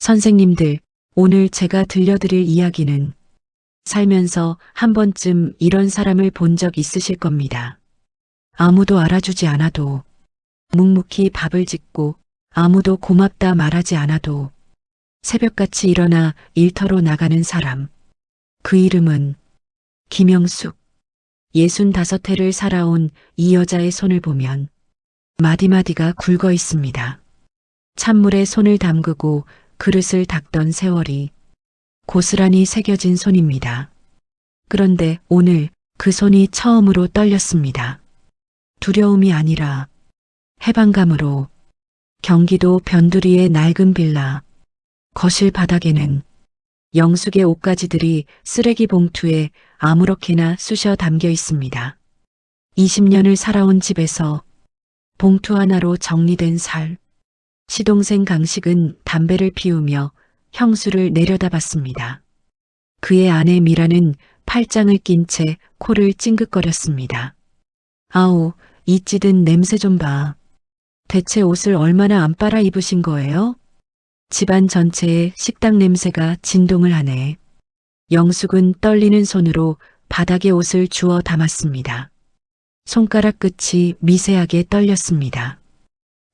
선생님들, 오늘 제가 들려드릴 이야기는 살면서 한 번쯤 이런 사람을 본 적 있으실 겁니다. 아무도 알아주지 않아도, 묵묵히 밥을 짓고 아무도 고맙다 말하지 않아도 새벽같이 일어나 일터로 나가는 사람. 그 이름은 김영숙. 65해를 살아온 이 여자의 손을 보면 마디마디가 굵어 있습니다. 찬물에 손을 담그고 그릇을 닦던 세월이 고스란히 새겨진 손입니다. 그런데 오늘 그 손이 처음으로 떨렸습니다. 두려움이 아니라 해방감으로. 경기도 변두리의 낡은 빌라. 거실 바닥에는 영숙의 옷가지들이 쓰레기 봉투에 아무렇게나 쑤셔 담겨 있습니다. 20년을 살아온 집에서 봉투 하나로 정리된 살. 시동생 강식은 담배를 피우며 형수를 내려다봤습니다. 그의 아내 미라는 팔짱을 낀 채 코를 찡긋거렸습니다. 아우, 이 찌든 냄새 좀 봐. 대체 옷을 얼마나 안 빨아 입으신 거예요? 집안 전체에 식당 냄새가 진동을 하네. 영숙은 떨리는 손으로 바닥에 옷을 주워 담았습니다. 손가락 끝이 미세하게 떨렸습니다.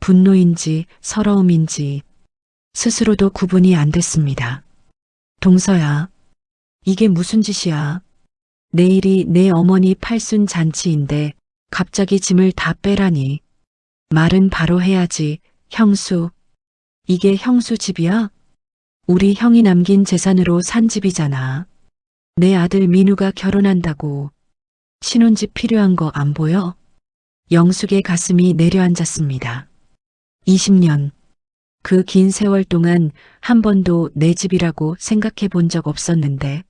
분노인지 서러움인지 스스로도 구분이 안 됐습니다. 동서야, 이게 무슨 짓이야? 내일이 내 어머니 팔순 잔치인데 갑자기 짐을 다 빼라니. 말은 바로 해야지. 형수. 이게 형수 집이야? 우리 형이 남긴 재산으로 산 집이잖아. 내 아들 민우가 결혼한다고. 신혼집 필요한 거 안 보여? 영숙의 가슴이 내려앉았습니다. 20년. 그 긴 세월 동안 한 번도 내 집이라고 생각해 본 적 없었는데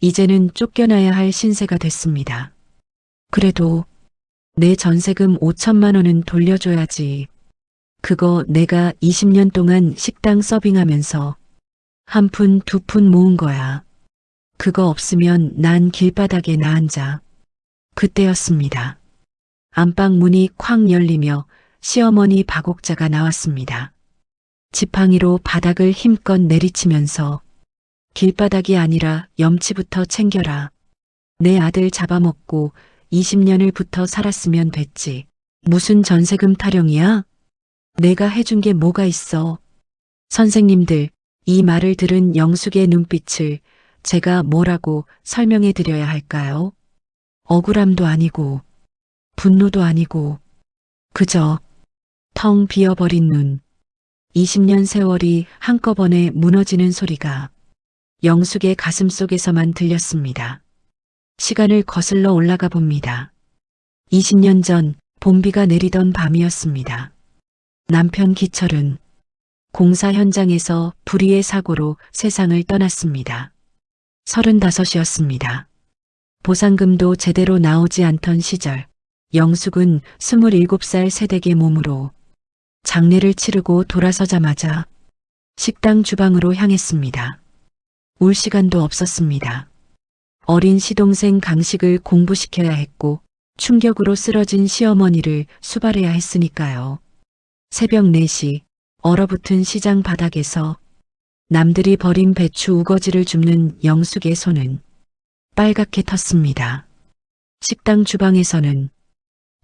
이제는 쫓겨나야 할 신세가 됐습니다. 그래도 내 전세금 5천만 원은 돌려줘야지. 그거 내가 20년 동안 식당 서빙하면서 한 푼, 두 푼 모은 거야. 그거 없으면 난 길바닥에 나앉아. 그때였습니다. 안방 문이 쾅 열리며 시어머니 박옥자가 나왔습니다. 지팡이로 바닥을 힘껏 내리치면서 길바닥이 아니라 염치부터 챙겨라. 내 아들 잡아먹고 20년을 붙어 살았으면 됐지. 무슨 전세금 타령이야? 내가 해준 게 뭐가 있어? 선생님들, 이 말을 들은 영숙의 눈빛을 제가 뭐라고 설명해 드려야 할까요? 억울함도 아니고 분노도 아니고 그저 텅 비어버린 눈. 20년 세월이 한꺼번에 무너지는 소리가 영숙의 가슴 속에서만 들렸습니다. 시간을 거슬러 올라가 봅니다. 20년 전 봄비가 내리던 밤이었습니다. 남편 기철은 공사 현장에서 불의의 사고로 세상을 떠났습니다. 35이었습니다. 보상금도 제대로 나오지 않던 시절, 영숙은 27살 새댁의 몸으로 장례를 치르고 돌아서자마자 식당 주방으로 향했습니다. 울 시간도 없었습니다. 어린 시동생 강식을 공부시켜야 했고 충격으로 쓰러진 시어머니를 수발해야 했으니까요. 새벽 4시 얼어붙은 시장 바닥에서 남들이 버린 배추 우거지를 줍는 영숙의 손은 빨갛게 텄습니다. 식당 주방에서는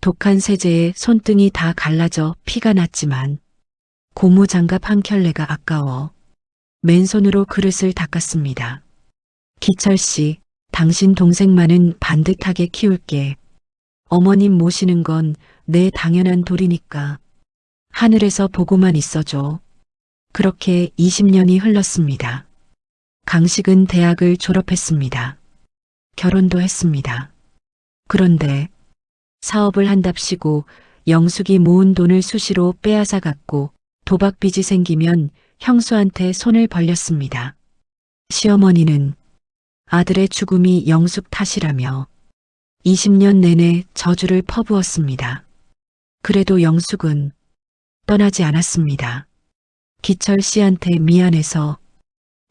독한 세제에 손등이 다 갈라져 피가 났지만 고무장갑 한 켤레가 아까워 맨손으로 그릇을 닦았습니다. 기철 씨, 당신 동생만은 반듯하게 키울게. 어머님 모시는 건 내 당연한 도리니까 하늘에서 보고만 있어줘. 그렇게 20년이 흘렀습니다. 강식은 대학을 졸업했습니다. 결혼도 했습니다. 그런데 사업을 한답시고 영숙이 모은 돈을 수시로 빼앗아 갔고 도박빚이 생기면 형수한테 손을 벌렸습니다. 시어머니는 아들의 죽음이 영숙 탓이라며 20년 내내 저주를 퍼부었습니다. 그래도 영숙은 떠나지 않았습니다. 기철 씨한테 미안해서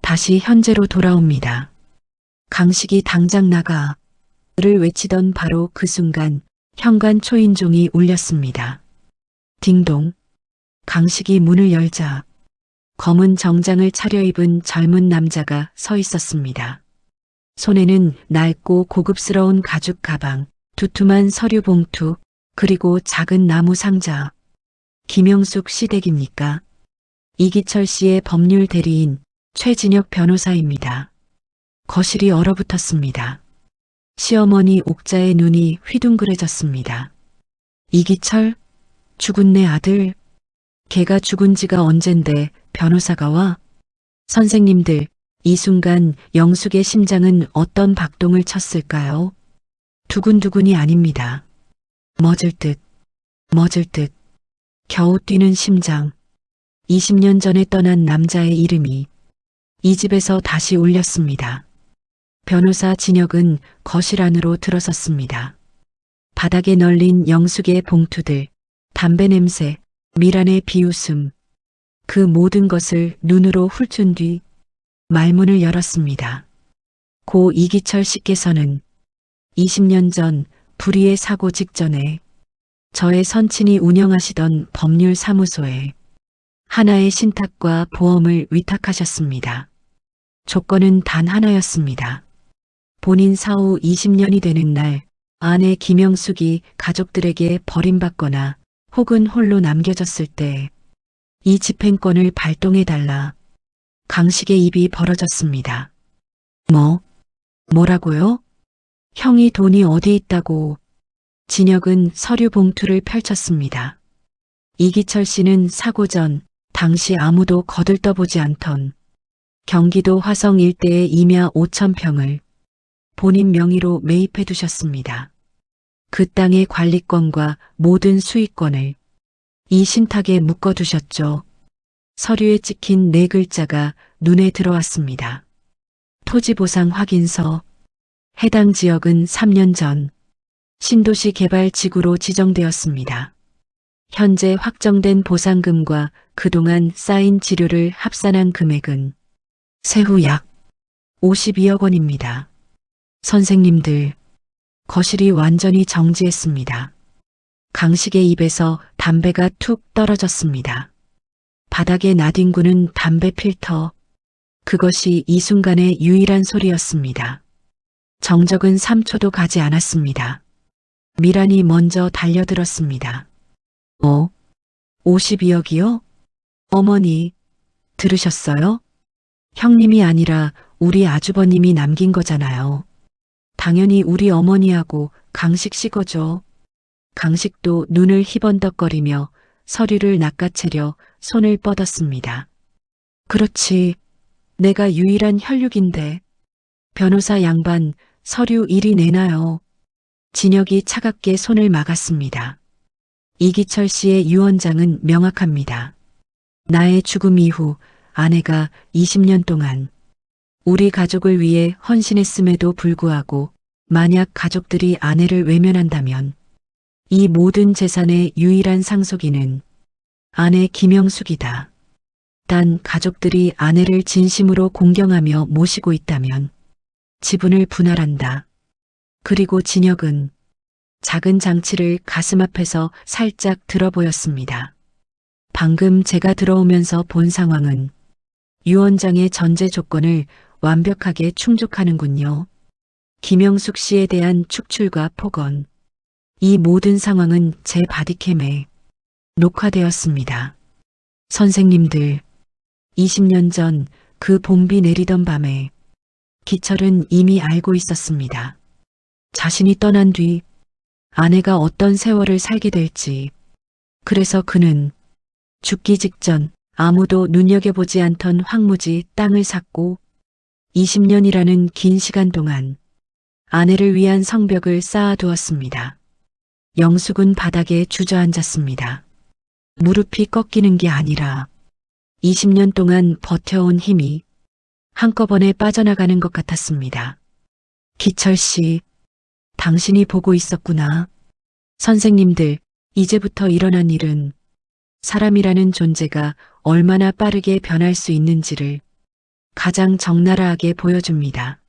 다시 현재로 돌아옵니다. 강식이 당장 나가를 외치던 바로 그 순간 현관 초인종이 울렸습니다. 딩동. 강식이 문을 열자 검은 정장을 차려입은 젊은 남자가 서 있었습니다. 손에는 낡고 고급스러운 가죽 가방, 두툼한 서류 봉투, 그리고 작은 나무 상자. 김영숙 씨 댁입니까? 이기철 씨의 법률 대리인 최진혁 변호사입니다. 거실이 얼어붙었습니다. 시어머니 옥자의 눈이 휘둥그레졌습니다. 이기철? 죽은 내 아들? 걔가 죽은 지가 언젠데 변호사가 와? 선생님들, 이 순간 영숙의 심장은 어떤 박동을 쳤을까요? 두근두근이 아닙니다. 멎을 듯, 멎을 듯, 겨우 뛰는 심장. 20년 전에 떠난 남자의 이름이 이 집에서 다시 울렸습니다. 변호사 진혁은 거실 안으로 들어섰습니다. 바닥에 널린 영숙의 봉투들, 담배 냄새, 미란의 비웃음, 그 모든 것을 눈으로 훑은 뒤 말문을 열었습니다. 고 이기철 씨께서는 20년 전 불의의 사고 직전에 저의 선친이 운영하시던 법률 사무소에 하나의 신탁과 보험을 위탁하셨습니다. 조건은 단 하나였습니다. 본인 사후 20년이 되는 날 아내 김영숙이 가족들에게 버림받거나 혹은 홀로 남겨졌을 때 이 집행권을 발동해달라. 강식의 입이 벌어졌습니다. 뭐라고요? 형이 돈이 어디 있다고. 진혁은 서류 봉투를 펼쳤습니다. 이기철 씨는 사고 전 당시 아무도 거들떠보지 않던 경기도 화성 일대의 임야 5,000평을 본인 명의로 매입해 두셨습니다. 그 땅의 관리권과 모든 수익권을 이 신탁에 묶어두셨죠. 서류에 찍힌 4글자가 눈에 들어왔습니다. 토지보상 확인서. 해당 지역은 3년 전 신도시 개발지구로 지정되었습니다. 현재 확정된 보상금과 그동안 쌓인 지료를 합산한 금액은 세후 약 52억 원입니다. 선생님들, 거실이 완전히 정지했습니다. 강식의 입에서 담배가 툭 떨어졌습니다. 바닥에 나뒹구는 담배 필터. 그것이 이 순간의 유일한 소리였습니다. 정적은 3초도 가지 않았습니다. 미란이 먼저 달려들었습니다. 52억이요? 어머니, 들으셨어요? 형님이 아니라 우리 아주버님이 남긴 거잖아요. 당연히 우리 어머니하고 강식 씨 거죠. 강식도 눈을 희번덕거리며 서류를 낚아채려 손을 뻗었습니다. 그렇지, 내가 유일한 혈육인데. 변호사 양반, 서류 이리 내놔요. 진혁이 차갑게 손을 막았습니다. 이기철 씨의 유언장은 명확합니다. 나의 죽음 이후 아내가 20년 동안 우리 가족을 위해 헌신했음에도 불구하고 만약 가족들이 아내를 외면한다면 이 모든 재산의 유일한 상속인은 아내 김영숙이다. 단 가족들이 아내를 진심으로 공경하며 모시고 있다면 지분을 분할한다. 그리고 진혁은 작은 장치를 가슴 앞에서 살짝 들어보였습니다. 방금 제가 들어오면서 본 상황은 유언장의 전제 조건을 완벽하게 충족하는군요. 김영숙 씨에 대한 축출과 폭언. 이 모든 상황은 제 바디캠에 녹화되었습니다. 선생님들, 20년 전 그 봄비 내리던 밤에 기철은 이미 알고 있었습니다. 자신이 떠난 뒤 아내가 어떤 세월을 살게 될지. 그래서 그는 죽기 직전 아무도 눈여겨보지 않던 황무지 땅을 샀고 20년이라는 긴 시간 동안 아내를 위한 성벽을 쌓아두었습니다. 영숙은 바닥에 주저앉았습니다. 무릎이 꺾이는 게 아니라 20년 동안 버텨온 힘이 한꺼번에 빠져나가는 것 같았습니다. 기철 씨, 당신이 보고 있었구나. 선생님들, 이제부터 일어난 일은 사람이라는 존재가 얼마나 빠르게 변할 수 있는지를 가장 적나라하게 보여줍니다.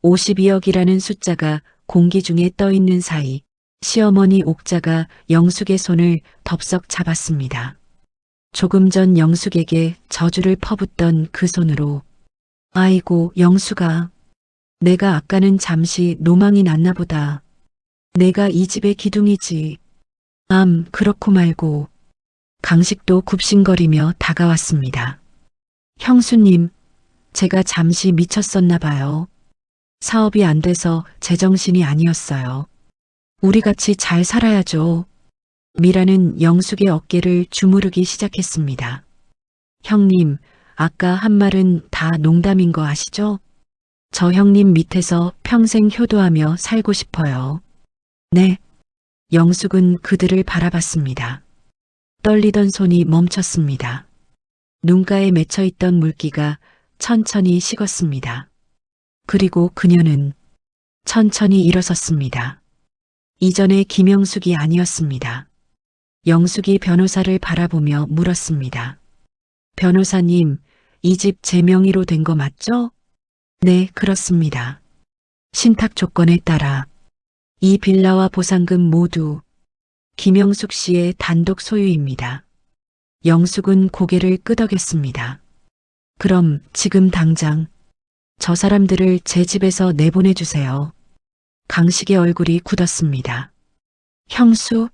52억이라는 숫자가 공기 중에 떠 있는 사이 시어머니 옥자가 영숙의 손을 덥석 잡았습니다. 조금 전 영숙에게 저주를 퍼붓던 그 손으로 아이고 영숙아, 내가 아까는 잠시 노망이 났나 보다. 내가 이 집의 기둥이지. 그렇고 말고. 강식도 굽신거리며 다가왔습니다. 형수님, 제가 잠시 미쳤었나 봐요. 사업이 안 돼서 제정신이 아니었어요. 우리 같이 잘 살아야죠. 미라는 영숙의 어깨를 주무르기 시작했습니다. 형님, 아까 한 말은 다 농담인 거 아시죠? 저 형님 밑에서 평생 효도하며 살고 싶어요. 네. 영숙은 그들을 바라봤습니다. 떨리던 손이 멈췄습니다. 눈가에 맺혀있던 물기가 천천히 식었습니다. 그리고 그녀는 천천히 일어섰습니다. 이전의 김영숙이 아니었습니다. 영숙이 변호사를 바라보며 물었습니다. 변호사님, 이 집 제 명의로 된 거 맞죠? 네, 그렇습니다. 신탁 조건에 따라 이 빌라와 보상금 모두 김영숙 씨의 단독 소유입니다. 영숙은 고개를 끄덕였습니다. 그럼 지금 당장 저 사람들을 제 집에서 내보내주세요. 강식의 얼굴이 굳었습니다. 형수,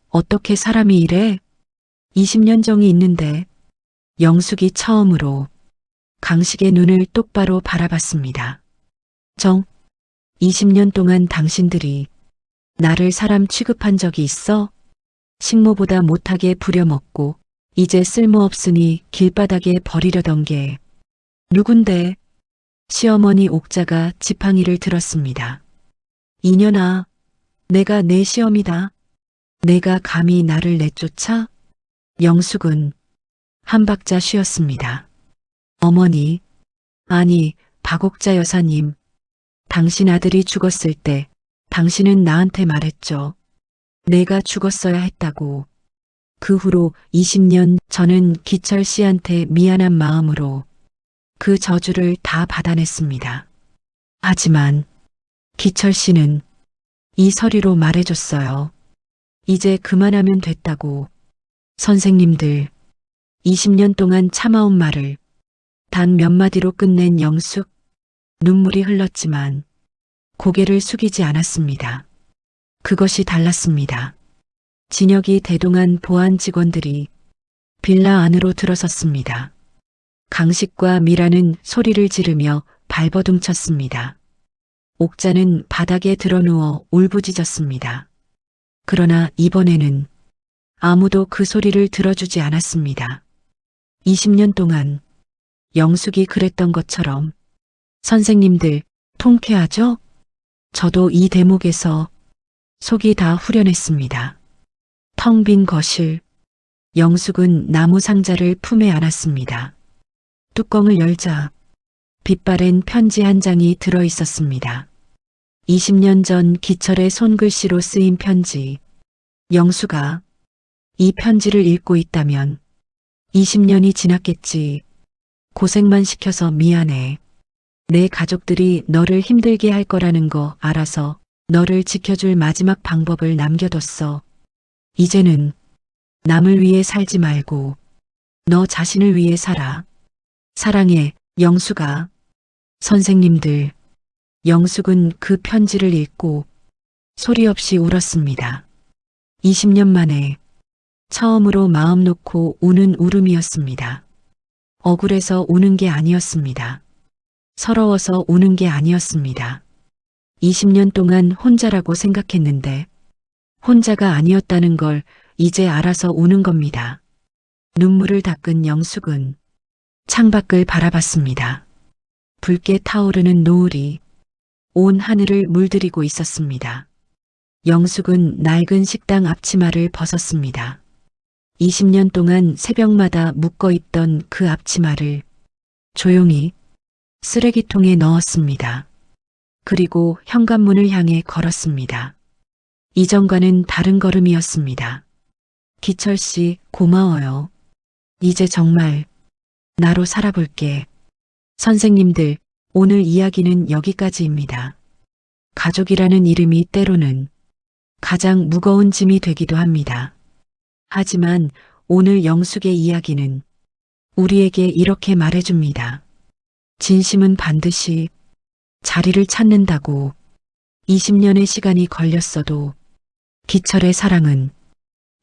어떻게 사람이 이래? 20년 정이 있는데. 영숙이 처음으로 강식의 눈을 똑바로 바라봤습니다. 20년 동안 당신들이 나를 사람 취급한 적이 있어? 식모보다 못하게 부려먹고 이제 쓸모없으니 길바닥에 버리려던 게 누군데? 시어머니 옥자가 지팡이를 들었습니다. 이년아, 내가 내 시어미다. 내가 감히 나를 내쫓아? 영숙은 한 박자 쉬었습니다. 어머니, 아니 박옥자 여사님, 당신 아들이 죽었을 때 당신은 나한테 말했죠. 내가 죽었어야 했다고. 그 후로 20년 저는 기철 씨한테 미안한 마음으로 그 저주를 다 받아냈습니다. 하지만 기철 씨는 이 서류로 말해줬어요. 이제 그만하면 됐다고. 선생님들, 20년 동안 참아온 말을 단 몇 마디로 끝낸 영숙. 눈물이 흘렀지만 고개를 숙이지 않았습니다. 그것이 달랐습니다. 진혁이 대동한 보안 직원들이 빌라 안으로 들어섰습니다. 강식과 미라는 소리를 지르며 발버둥쳤습니다. 옥자는 바닥에 드러누워 울부짖었습니다. 그러나 이번에는 아무도 그 소리를 들어주지 않았습니다. 20년 동안 영숙이 그랬던 것처럼 선생님들 통쾌하죠? 저도 이 대목에서 속이 다 후련했습니다. 텅 빈 거실, 영숙은 나무 상자를 품에 안았습니다. 뚜껑을 열자 빛바랜 편지 한 장이 들어 있었습니다. 20년 전 기철의 손글씨로 쓰인 편지. 영숙아, 이 편지를 읽고 있다면 20년이 지났겠지. 고생만 시켜서 미안해. 내 가족들이 너를 힘들게 할 거라는 거 알아서 너를 지켜줄 마지막 방법을 남겨뒀어. 이제는 남을 위해 살지 말고 너 자신을 위해 살아. 사랑해, 영숙아. 선생님들, 영숙은 그 편지를 읽고 소리 없이 울었습니다. 20년 만에 처음으로 마음 놓고 우는 울음이었습니다. 억울해서 우는 게 아니었습니다. 서러워서 우는 게 아니었습니다. 20년 동안 혼자라고 생각했는데 혼자가 아니었다는 걸 이제 알아서 우는 겁니다. 눈물을 닦은 영숙은 창밖을 바라봤습니다. 붉게 타오르는 노을이 온 하늘을 물들이고 있었습니다. 영숙은 낡은 식당 앞치마를 벗었습니다. 20년 동안 새벽마다 묶어있던 그 앞치마를 조용히 쓰레기통에 넣었습니다. 그리고 현관문을 향해 걸었습니다. 이전과는 다른 걸음이었습니다. 기철 씨, 고마워요. 이제 정말 나로 살아볼게. 선생님들, 오늘 이야기는 여기까지입니다. 가족이라는 이름이 때로는 가장 무거운 짐이 되기도 합니다. 하지만 오늘 영숙의 이야기는 우리에게 이렇게 말해줍니다. 진심은 반드시 자리를 찾는다고. 20년의 시간이 걸렸어도 기철의 사랑은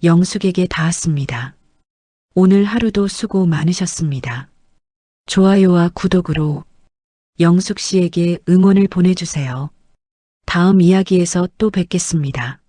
영숙에게 닿았습니다. 오늘 하루도 수고 많으셨습니다. 좋아요와 구독으로 영숙 씨에게 응원을 보내주세요. 다음 이야기에서 또 뵙겠습니다.